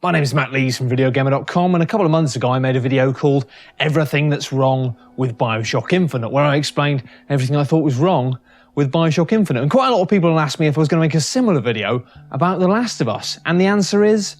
My name is Matt Lees from VideogamerTV, and a couple of months ago I made a video called Everything That's Wrong with Bioshock Infinite, where I explained everything I thought was wrong with Bioshock Infinite. And quite a lot of people asked me if I was going to make a similar video about The Last of Us, and the answer is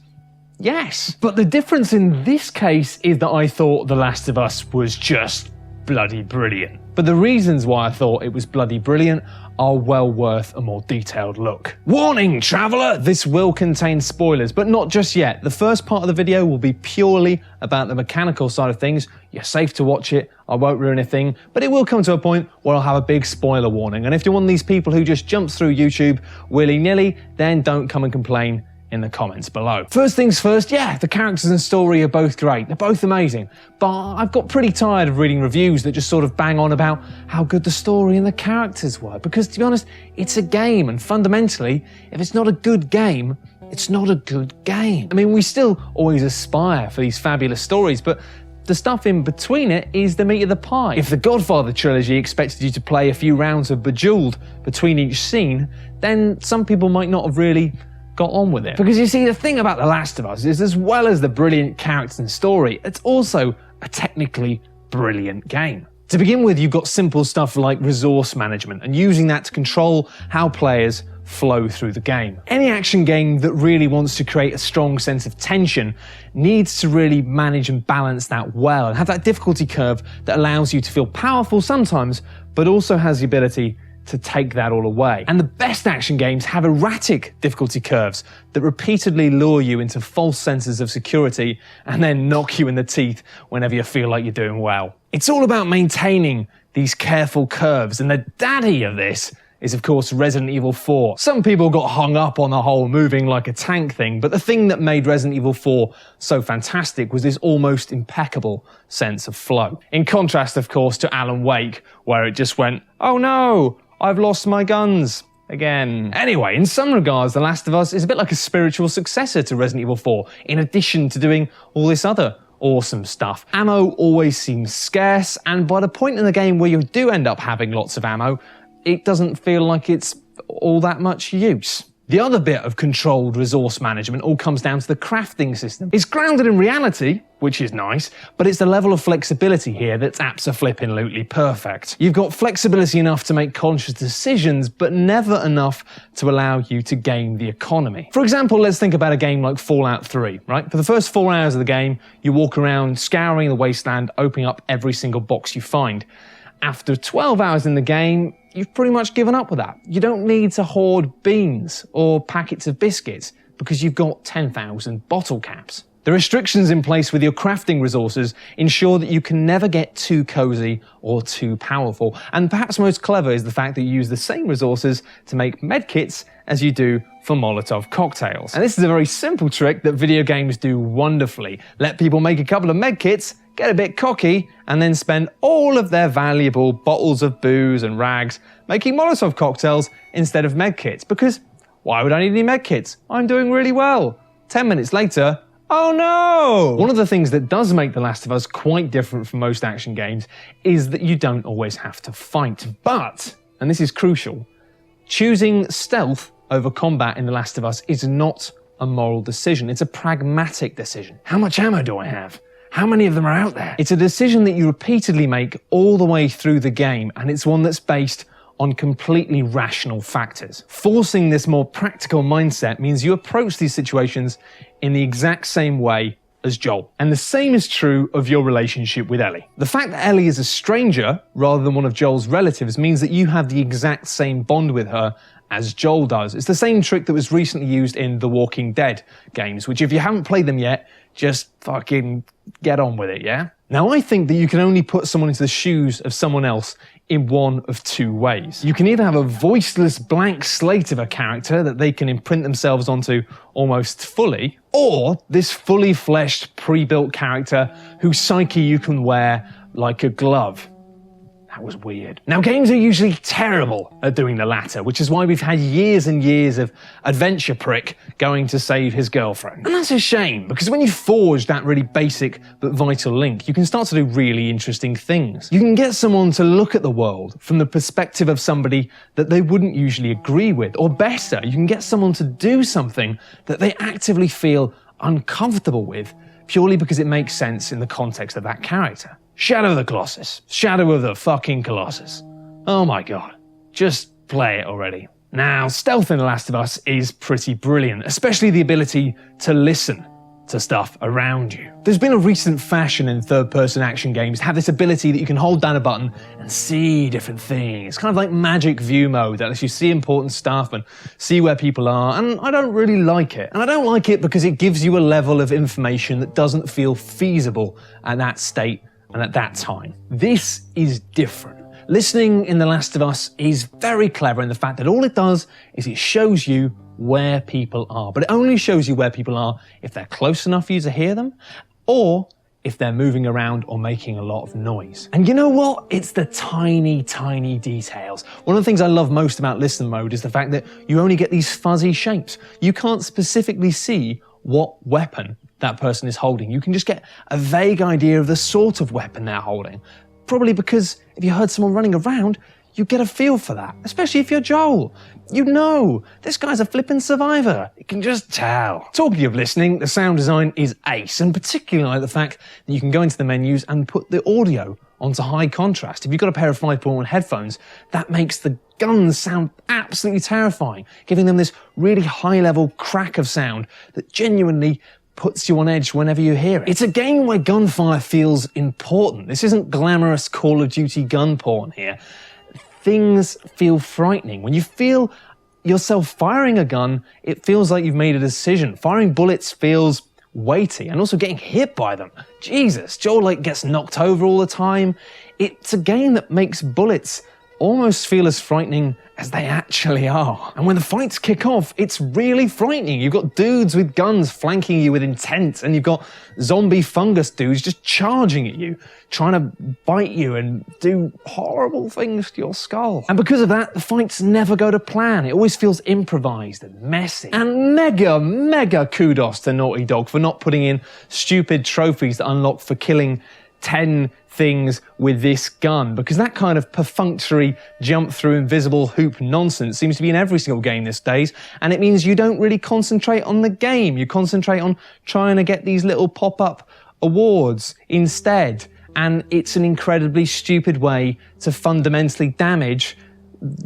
yes. But the difference in this case is that I thought The Last of Us was just bloody brilliant. But the reasons why I thought it was bloody brilliant are well worth a more detailed look. Warning, traveller! This will contain spoilers, but not just yet. The first part of the video will be purely about the mechanical side of things. You're safe to watch it, I won't ruin anything, but it will come to a point where I'll have a big spoiler warning. And if you're one of these people who just jumps through YouTube willy-nilly, then don't come and complain in the comments below. First things first, yeah, the characters and story are both great. They're both amazing. But I've got pretty tired of reading reviews that just sort of bang on about how good the story and the characters were. Because to be honest, it's a game, and fundamentally, if it's not a good game, it's not a good game. I mean, we still always aspire for these fabulous stories, but the stuff in between it is the meat of the pie. If the Godfather trilogy expected you to play a few rounds of Bejeweled between each scene, then some people might not have really got on with it. Because you see, the thing about The Last of Us is, as well as the brilliant characters and story, it's also a technically brilliant game. To begin with, you've got simple stuff like resource management and using that to control how players flow through the game. Any action game that really wants to create a strong sense of tension needs to really manage and balance that well and have that difficulty curve that allows you to feel powerful sometimes, but also has the ability to take that all away. And the best action games have erratic difficulty curves that repeatedly lure you into false senses of security and then knock you in the teeth whenever you feel like you're doing well. It's all about maintaining these careful curves, and the daddy of this is of course Resident Evil 4. Some people got hung up on the whole moving like a tank thing, but the thing that made Resident Evil 4 so fantastic was this almost impeccable sense of flow. In contrast, of course, to Alan Wake, where it just went, oh no, I've lost my guns again. Anyway, in some regards, The Last of Us is a bit like a spiritual successor to Resident Evil 4, in addition to doing all this other awesome stuff. Ammo always seems scarce, and by the point in the game where you do end up having lots of ammo, it doesn't feel like it's all that much use. The other bit of controlled resource management all comes down to the crafting system. It's grounded in reality, which is nice, but it's the level of flexibility here that's abso-flippin'-lutely perfect. You've got flexibility enough to make conscious decisions, but never enough to allow you to game the economy. For example, let's think about a game like Fallout 3, right? For the first 4 hours of the game, you walk around scouring the wasteland, opening up every single box you find. After 12 hours in the game, you've pretty much given up with that. You don't need to hoard beans or packets of biscuits because you've got 10,000 bottle caps. The restrictions in place with your crafting resources ensure that you can never get too cozy or too powerful. And perhaps most clever is the fact that you use the same resources to make medkits as you do for Molotov cocktails. And this is a very simple trick that video games do wonderfully. Let people make a couple of medkits, get a bit cocky, and then spend all of their valuable bottles of booze and rags making Molotov cocktails instead of medkits. Because why would I need any medkits? I'm doing really well. 10 minutes later, oh no! One of the things that does make The Last of Us quite different from most action games is that you don't always have to fight. But, and this is crucial, choosing stealth over combat in The Last of Us is not a moral decision. It's a pragmatic decision. How much ammo do I have? How many of them are out there? It's a decision that you repeatedly make all the way through the game, and it's one that's based on completely rational factors. Forcing this more practical mindset means you approach these situations in the exact same way as Joel. And the same is true of your relationship with Ellie. The fact that Ellie is a stranger rather than one of Joel's relatives means that you have the exact same bond with her as Joel does. It's the same trick that was recently used in The Walking Dead games, which if you haven't played them yet, just fucking get on with it, yeah? Now, I think that you can only put someone into the shoes of someone else in one of two ways. You can either have a voiceless blank slate of a character that they can imprint themselves onto almost fully, or this fully fleshed, pre-built character whose psyche you can wear like a glove. That was weird. Now, games are usually terrible at doing the latter, which is why we've had years and years of adventure prick going to save his girlfriend. And that's a shame, because when you forge that really basic but vital link, you can start to do really interesting things. You can get someone to look at the world from the perspective of somebody that they wouldn't usually agree with, or better, you can get someone to do something that they actively feel uncomfortable with, purely because it makes sense in the context of that character. Shadow of the Colossus. Shadow of the fucking Colossus. Oh my god. Just play it already. Now, stealth in The Last of Us is pretty brilliant, especially the ability to listen to stuff around you. There's been a recent fashion in third-person action games to have this ability that you can hold down a button and see different things. It's kind of like magic view mode that lets you see important stuff and see where people are, and I don't really like it. And I don't like it because it gives you a level of information that doesn't feel feasible at that state and at that time. This is different. Listening in The Last of Us is very clever in the fact that all it does is it shows you where people are. But it only shows you where people are if they're close enough for you to hear them, or if they're moving around or making a lot of noise. And you know what? It's the tiny, tiny details. One of the things I love most about listen mode is the fact that you only get these fuzzy shapes. You can't specifically see what weapon that person is holding. You can just get a vague idea of the sort of weapon they're holding. Probably because if you heard someone running around, you get a feel for that, especially if you're Joel. You know, this guy's a flippin' survivor. You can just tell. Talking of listening, the sound design is ace, and particularly like the fact that you can go into the menus and put the audio onto high contrast. If you've got a pair of 5.1 headphones, that makes the guns sound absolutely terrifying, giving them this really high-level crack of sound that genuinely puts you on edge whenever you hear it. It's a game where gunfire feels important. This isn't glamorous Call of Duty gun porn here. Things feel frightening. When you feel yourself firing a gun, it feels like you've made a decision. Firing bullets feels weighty, and also getting hit by them. Jesus, Joel gets knocked over all the time. It's a game that makes bullets almost feel as frightening as they actually are. And when the fights kick off, it's really frightening. You've got dudes with guns flanking you with intent, and you've got zombie fungus dudes just charging at you, trying to bite you and do horrible things to your skull. And because of that, the fights never go to plan. It always feels improvised and messy. And mega kudos to Naughty Dog for not putting in stupid trophies that unlock for killing 10 things with this gun, because that kind of perfunctory jump through invisible hoop nonsense seems to be in every single game these days, and it means you don't really concentrate on the game. You concentrate on trying to get these little pop-up awards instead, and it's an incredibly stupid way to fundamentally damage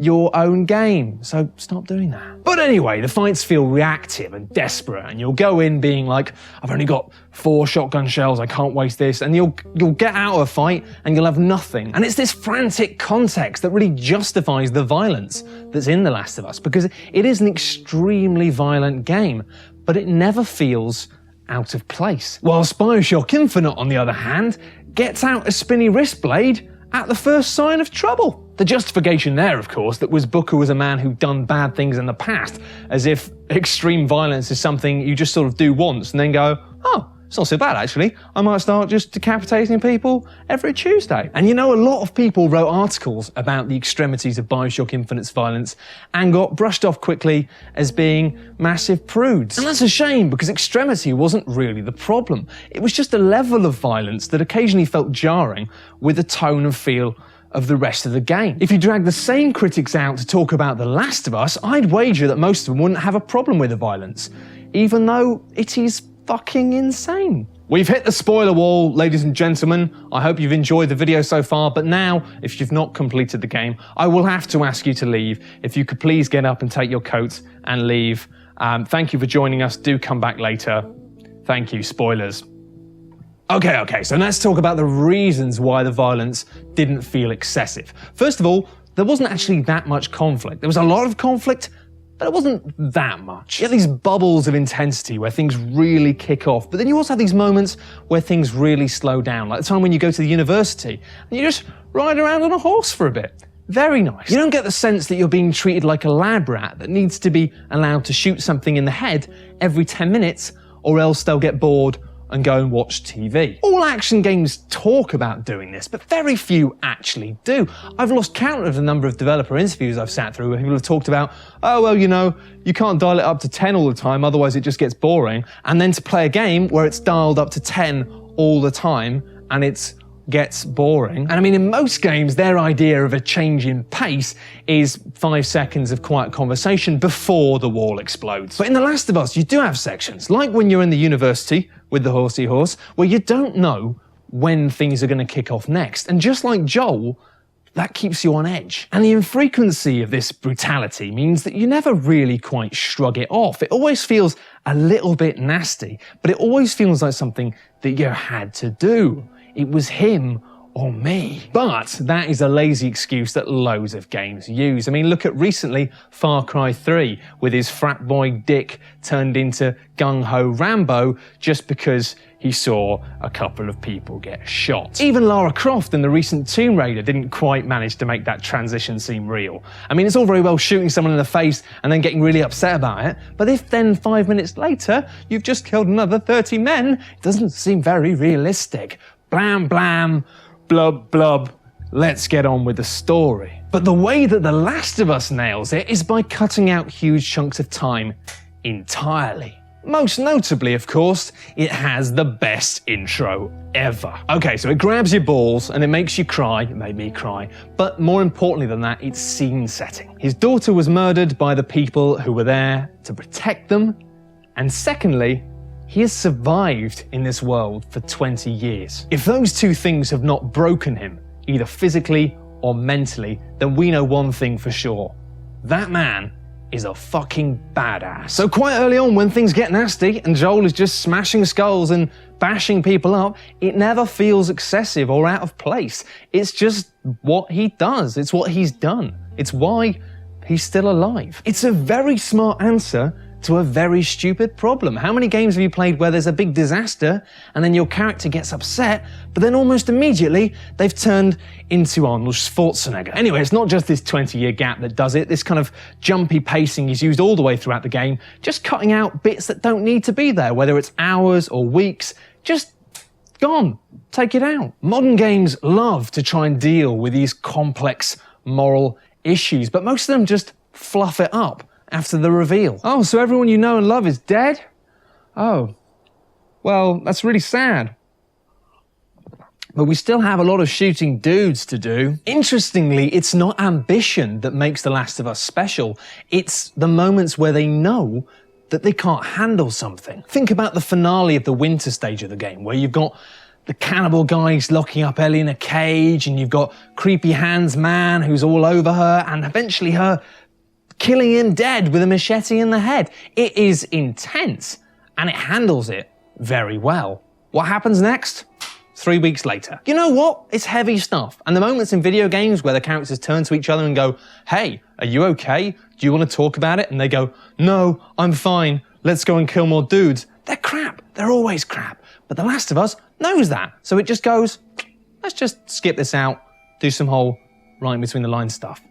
your own game, so stop doing that. But anyway, the fights feel reactive and desperate, and you'll go in being like, I've only got 4 shotgun shells, I can't waste this, and you'll get out of a fight and you'll have nothing. And it's this frantic context that really justifies the violence that's in The Last of Us, because it is an extremely violent game, but it never feels out of place. Whilst BioShock Infinite, on the other hand, gets out a spinny wrist blade at the first sign of trouble. The justification there, of course, that was Booker was a man who'd done bad things in the past, as if extreme violence is something you just sort of do once and then go, oh, it's not so bad actually. I might start just decapitating people every Tuesday. And you know, a lot of people wrote articles about the extremities of BioShock Infinite's violence and got brushed off quickly as being massive prudes. And that's a shame, because extremity wasn't really the problem. It was just a level of violence that occasionally felt jarring with the tone and feel of the rest of the game. If you drag the same critics out to talk about The Last of Us, I'd wager that most of them wouldn't have a problem with the violence, even though it is fucking insane. We've hit the spoiler wall, ladies and gentlemen. I hope you've enjoyed the video so far, but now, if you've not completed the game, I will have to ask you to leave. If you could please get up and take your coat and leave. Thank you for joining us. Do come back later. Thank you. Spoilers. Okay, so let's talk about the reasons why the violence didn't feel excessive. First of all, there wasn't actually that much conflict. There was a lot of conflict, but it wasn't that much. You have these bubbles of intensity where things really kick off, but then you also have these moments where things really slow down, like the time when you go to the university and you just ride around on a horse for a bit. Very nice. You don't get the sense that you're being treated like a lab rat that needs to be allowed to shoot something in the head every 10 minutes, or else they'll get bored and go and watch TV. All action games talk about doing this, but very few actually do. I've lost count of the number of developer interviews I've sat through where people have talked about, oh, well, you know, you can't dial it up to 10 all the time, otherwise it just gets boring. And then to play a game where it's dialed up to 10 all the time, and it's gets boring. And I mean, in most games, their idea of a change in pace is 5 seconds of quiet conversation before the wall explodes. But in The Last of Us, you do have sections, like when you're in the university with the horsey horse, where you don't know when things are going to kick off next. And just like Joel, that keeps you on edge. And the infrequency of this brutality means that you never really quite shrug it off. It always feels a little bit nasty, but it always feels like something that you had to do. It was him or me. But that is a lazy excuse that loads of games use. I mean, look at recently Far Cry 3 with his frat boy Dick turned into gung-ho Rambo just because he saw a couple of people get shot. Even Lara Croft in the recent Tomb Raider didn't quite manage to make that transition seem real. I mean, it's all very well shooting someone in the face and then getting really upset about it, but if then 5 minutes later you've just killed another 30 men, it doesn't seem very realistic. Blam blam, blub blub, let's get on with the story. But the way that The Last of Us nails it is by cutting out huge chunks of time entirely. Most notably, of course, it has the best intro ever. Okay, so it grabs your balls and it makes you cry. It made me cry. But more importantly than that, it's scene setting. His daughter was murdered by the people who were there to protect them. And secondly, he has survived in this world for 20 years. If those two things have not broken him, either physically or mentally, then we know one thing for sure. That man is a fucking badass. So quite early on, when things get nasty and Joel is just smashing skulls and bashing people up, it never feels excessive or out of place. It's just what he does. It's what he's done. It's why he's still alive. It's a very smart answer to a very stupid problem. How many games have you played where there's a big disaster and then your character gets upset, but then almost immediately they've turned into Arnold Schwarzenegger? Anyway, it's not just this 20-year gap that does it. This kind of jumpy pacing is used all the way throughout the game, just cutting out bits that don't need to be there, whether it's hours or weeks. Just gone. Take it out. Modern games love to try and deal with these complex moral issues, but most of them just fluff it up after the reveal. Oh, so everyone you know and love is dead? Oh, well, that's really sad. But we still have a lot of shooting dudes to do. Interestingly, it's not ambition that makes The Last of Us special. It's the moments where they know that they can't handle something. Think about the finale of the winter stage of the game, where you've got the cannibal guys locking up Ellie in a cage, and you've got Creepy Hands Man who's all over her, and eventually her killing him dead with a machete in the head. It is intense, and it handles it very well. What happens next? 3 weeks later. You know what? It's heavy stuff. And the moments in video games where the characters turn to each other and go, "Hey, are you okay? Do you want to talk about it?" And they go, "No, I'm fine. Let's go and kill more dudes." They're crap. They're always crap. But The Last of Us knows that. So it just goes, let's just skip this out, do some whole writing between the lines stuff.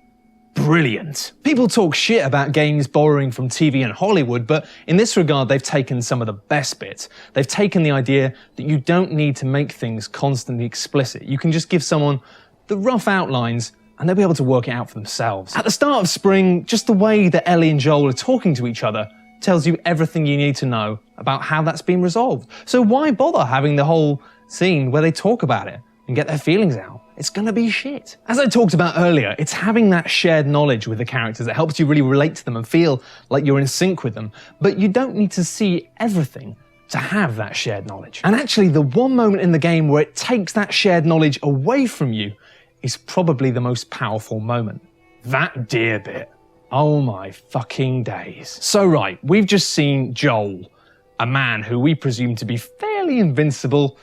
Brilliant. People talk shit about games borrowing from TV and Hollywood, but in this regard, they've taken some of the best bits. They've taken the idea that you don't need to make things constantly explicit. You can just give someone the rough outlines and they'll be able to work it out for themselves. At the start of spring, just the way that Ellie and Joel are talking to each other tells you everything you need to know about how that's been resolved. So why bother having the whole scene where they talk about it and get their feelings out? It's gonna be shit. As I talked about earlier, it's having that shared knowledge with the characters that helps you really relate to them and feel like you're in sync with them. But you don't need to see everything to have that shared knowledge. And actually, the one moment in the game where it takes that shared knowledge away from you is probably the most powerful moment. That deer bit. Oh my fucking days. So right, we've just seen Joel, a man who we presume to be fairly invincible,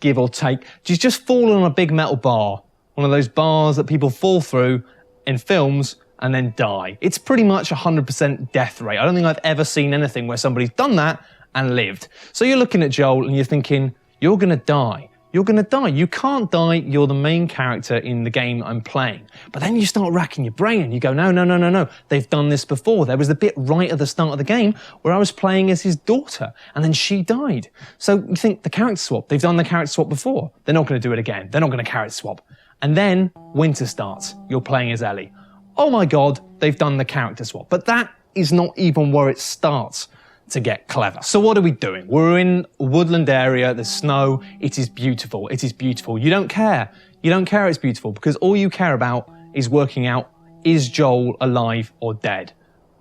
give or take. She's just fallen on a big metal bar, one of those bars that people fall through in films and then die. It's pretty much 100% death rate. I don't think I've ever seen anything where somebody's done that and lived. So you're looking at Joel and you're thinking, you're gonna die. You're gonna die. You can't die. You're the main character in the game I'm playing. But then you start racking your brain and you go, no. They've done this before. There was the bit right at the start of the game where I was playing as his daughter and then she died. So you think the character swap. They've done the character swap before. They're not gonna do it again. They're not gonna character swap. And then winter starts. You're playing as Ellie. Oh my God, they've done the character swap. But that is not even where it starts. to get clever. So what are we doing? We're in a woodland area, there's snow, it is beautiful, it is beautiful. You don't care. You don't care it's beautiful because all you care about is working out, is Joel alive or dead?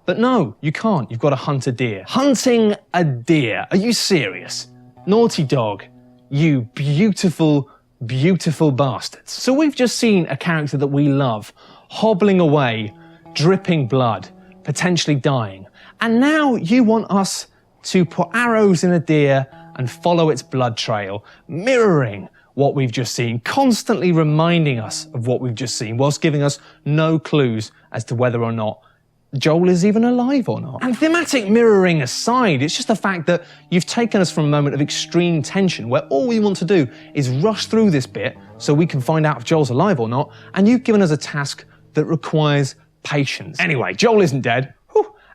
But no, you can't. You've got to hunt a deer. Hunting a deer? Are you serious? Naughty Dog, you beautiful, beautiful bastards. So we've just seen a character that we love, hobbling away, dripping blood, potentially dying. And now you want us to put arrows in a deer and follow its blood trail, mirroring what we've just seen, constantly reminding us of what we've just seen, whilst giving us no clues as to whether or not Joel is even alive or not. And thematic mirroring aside, it's just the fact that you've taken us from a moment of extreme tension where all we want to do is rush through this bit so we can find out if Joel's alive or not, and you've given us a task that requires patience. Anyway, Joel isn't dead.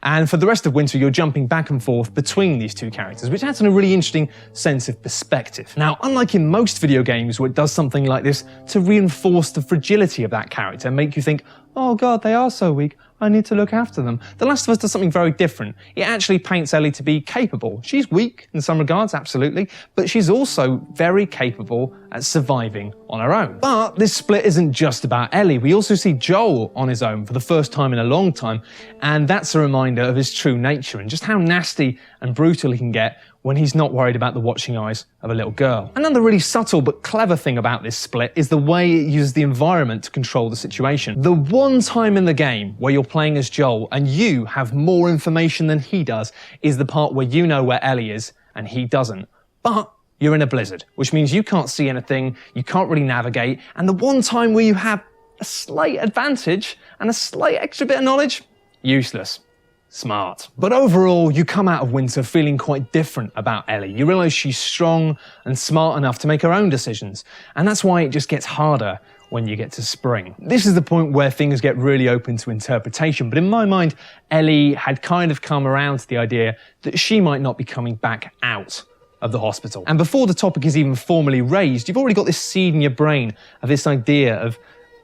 And for the rest of Winter, you're jumping back and forth between these two characters, which adds in a really interesting sense of perspective. Now, unlike in most video games where it does something like this to reinforce the fragility of that character and make you think, oh God, they are so weak, I need to look after them. The Last of Us does something very different. It actually paints Ellie to be capable. She's weak in some regards, absolutely, but she's also very capable at surviving on her own. But this split isn't just about Ellie. We also see Joel on his own for the first time in a long time, and that's a reminder of his true nature and just how nasty and brutal he can get when he's not worried about the watching eyes of a little girl. Another really subtle but clever thing about this split is the way it uses the environment to control the situation. The one time in the game where you're playing as Joel and you have more information than he does is the part where you know where Ellie is and he doesn't. But you're in a blizzard, which means you can't see anything, you can't really navigate, and the one time where you have a slight advantage and a slight extra bit of knowledge, useless. Smart. But overall, you come out of Winter feeling quite different about Ellie. You realise she's strong and smart enough to make her own decisions, and that's why it just gets harder when you get to Spring. This is the point where things get really open to interpretation, but in my mind, Ellie had kind of come around to the idea that she might not be coming back out of the hospital. And before the topic is even formally raised, you've already got this seed in your brain of this idea of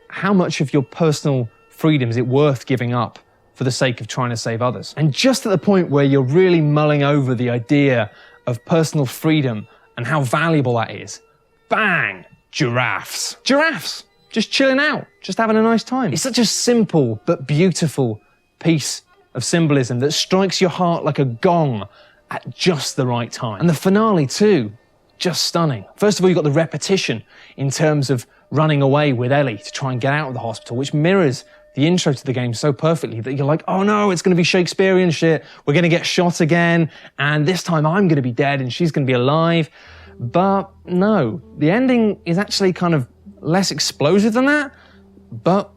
how much of your personal freedom is it worth giving up for the sake of trying to save others. And just at the point where you're really mulling over the idea of personal freedom and how valuable that is, bang, giraffes. Giraffes, just chilling out, just having a nice time. It's such a simple but beautiful piece of symbolism that strikes your heart like a gong at just the right time. And the finale too, just stunning. First of all, you've got the repetition in terms of running away with Ellie to try and get out of the hospital, which mirrors the intro to the game so perfectly that you're like, oh no, it's going to be Shakespearean shit. We're going to get shot again, and this time I'm going to be dead and she's going to be alive. But no, the ending is actually kind of less explosive than that, but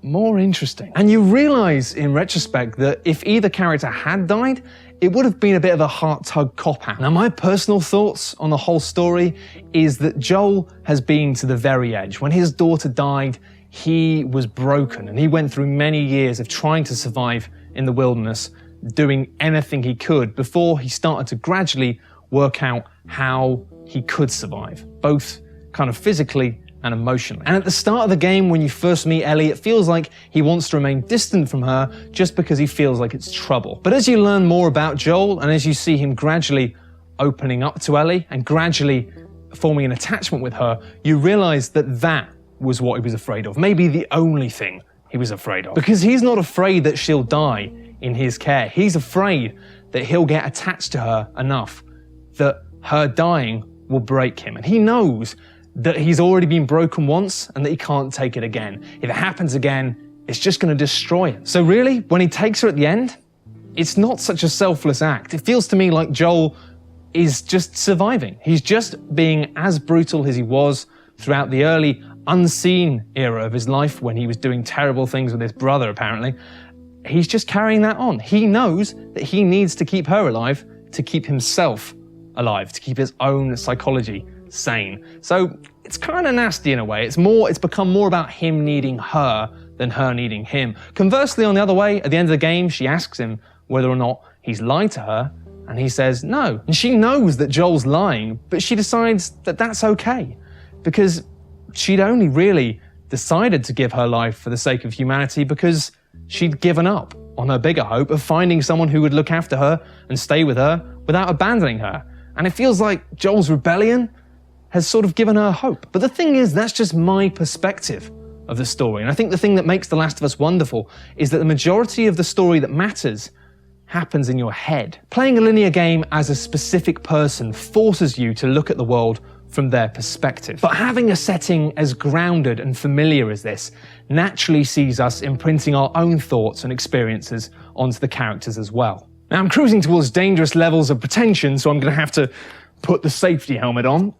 more interesting. And you realize in retrospect that if either character had died, it would have been a bit of a heart-tug cop-out. Now, my personal thoughts on the whole story is that Joel has been to the very edge. When his daughter died, he was broken, and he went through many years of trying to survive in the wilderness, doing anything he could before he started to gradually work out how he could survive, both kind of physically and emotionally. And at the start of the game, when you first meet Ellie, it feels like he wants to remain distant from her just because he feels like it's trouble. But as you learn more about Joel, and as you see him gradually opening up to Ellie and gradually forming an attachment with her, you realize that that was what he was afraid of. Maybe the only thing he was afraid of. Because he's not afraid that she'll die in his care. He's afraid that he'll get attached to her enough that her dying will break him. And he knows that he's already been broken once and that he can't take it again. If it happens again, it's just going to destroy him. So really, when he takes her at the end, it's not such a selfless act. It feels to me like Joel is just surviving. He's just being as brutal as he was throughout the early unseen era of his life when he was doing terrible things with his brother, apparently. He's just carrying that on. He knows that he needs to keep her alive to keep himself alive, to keep his own psychology sane. So it's kind of nasty in a way. It's become more about him needing her than her needing him. Conversely, on the other way, at the end of the game, she asks him whether or not he's lied to her, and he says no. And she knows that Joel's lying, but she decides that that's okay, because she'd only really decided to give her life for the sake of humanity because she'd given up on her bigger hope of finding someone who would look after her and stay with her without abandoning her. And it feels like Joel's rebellion has sort of given her hope. But the thing is, that's just my perspective of the story. And I think the thing that makes The Last of Us wonderful is that the majority of the story that matters happens in your head. Playing a linear game as a specific person forces you to look at the world from their perspective. But having a setting as grounded and familiar as this naturally sees us imprinting our own thoughts and experiences onto the characters as well. Now, I'm cruising towards dangerous levels of pretension, so I'm going to have to put the safety helmet on.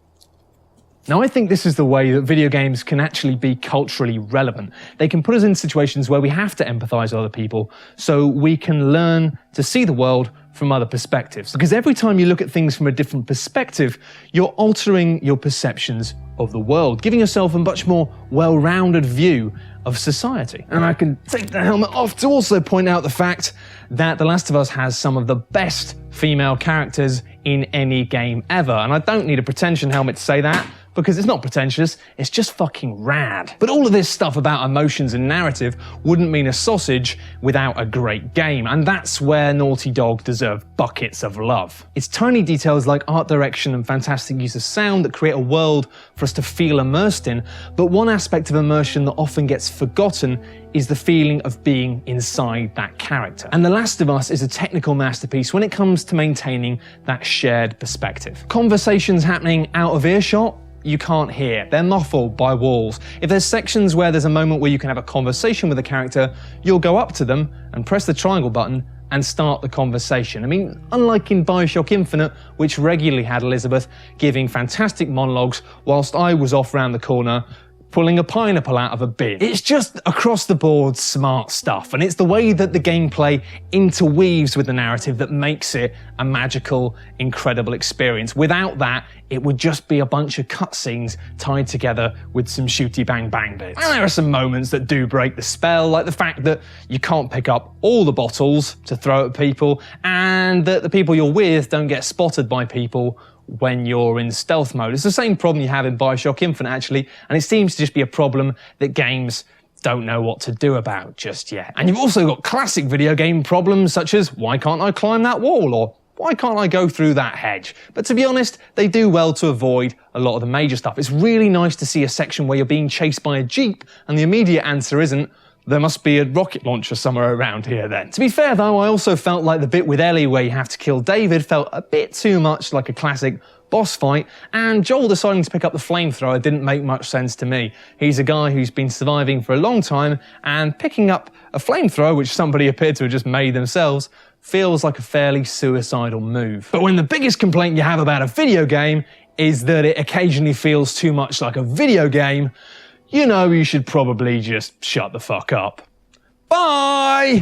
Now, I think this is the way that video games can actually be culturally relevant. They can put us in situations where we have to empathize with other people so we can learn to see the world from other perspectives. Because every time you look at things from a different perspective, you're altering your perceptions of the world, giving yourself a much more well-rounded view of society. And I can take the helmet off to also point out the fact that The Last of Us has some of the best female characters in any game ever. And I don't need a pretension helmet to say that, because it's not pretentious, it's just fucking rad. But all of this stuff about emotions and narrative wouldn't mean a sausage without a great game, and that's where Naughty Dog deserve buckets of love. It's tiny details like art direction and fantastic use of sound that create a world for us to feel immersed in, but one aspect of immersion that often gets forgotten is the feeling of being inside that character. And The Last of Us is a technical masterpiece when it comes to maintaining that shared perspective. Conversations happening out of earshot, you can't hear. They're muffled by walls. If there's sections where there's a moment where you can have a conversation with a character, you'll go up to them and press the triangle button and start the conversation. I mean, unlike in BioShock Infinite, which regularly had Elizabeth giving fantastic monologues whilst I was off round the corner pulling a pineapple out of a bin. It's just across the board smart stuff, and it's the way that the gameplay interweaves with the narrative that makes it a magical, incredible experience. Without that, it would just be a bunch of cutscenes tied together with some shooty bang bang bits. And there are some moments that do break the spell, like the fact that you can't pick up all the bottles to throw at people, and that the people you're with don't get spotted by people when you're in stealth mode. It's the same problem you have in BioShock Infinite, actually, and it seems to just be a problem that games don't know what to do about just yet. And you've also got classic video game problems such as, why can't I climb that wall? Or why can't I go through that hedge? But to be honest, they do well to avoid a lot of the major stuff. It's really nice to see a section where you're being chased by a Jeep and the immediate answer isn't, there must be a rocket launcher somewhere around here then. To be fair though, I also felt like the bit with Ellie where you have to kill David felt a bit too much like a classic boss fight, and Joel deciding to pick up the flamethrower didn't make much sense to me. He's a guy who's been surviving for a long time, and picking up a flamethrower, which somebody appeared to have just made themselves, feels like a fairly suicidal move. But when the biggest complaint you have about a video game is that it occasionally feels too much like a video game, you know you should probably just shut the fuck up. Bye!